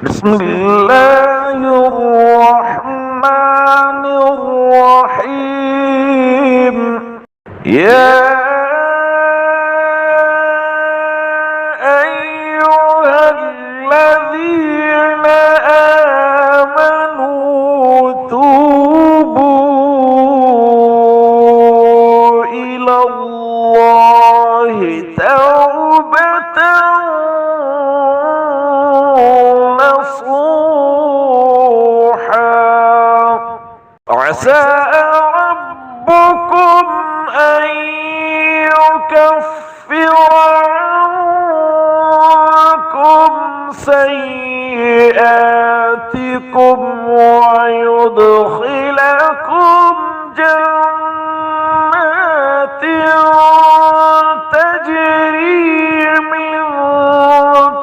بسم الله الرحمن الرحيم. يا أيها الذين آمنوا توبوا إلى الله توبة نصوحا عسى ربكم أن يكفر عنكم سيئاتكم ويدخلكم جنات تجري من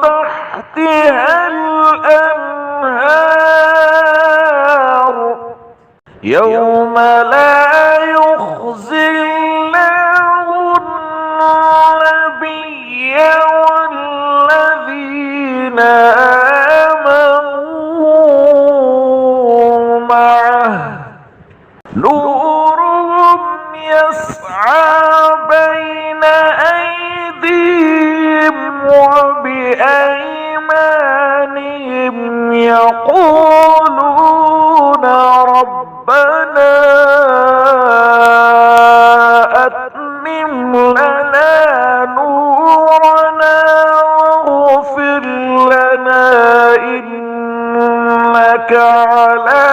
تحتها الأنهار يوم لا يخزي الله النبي والذين آمنوا معه نورهم يسعى بين أيديهم وبأيمانهم يقولون ربنا أتمم لنا نورنا واغفر لنا إنك على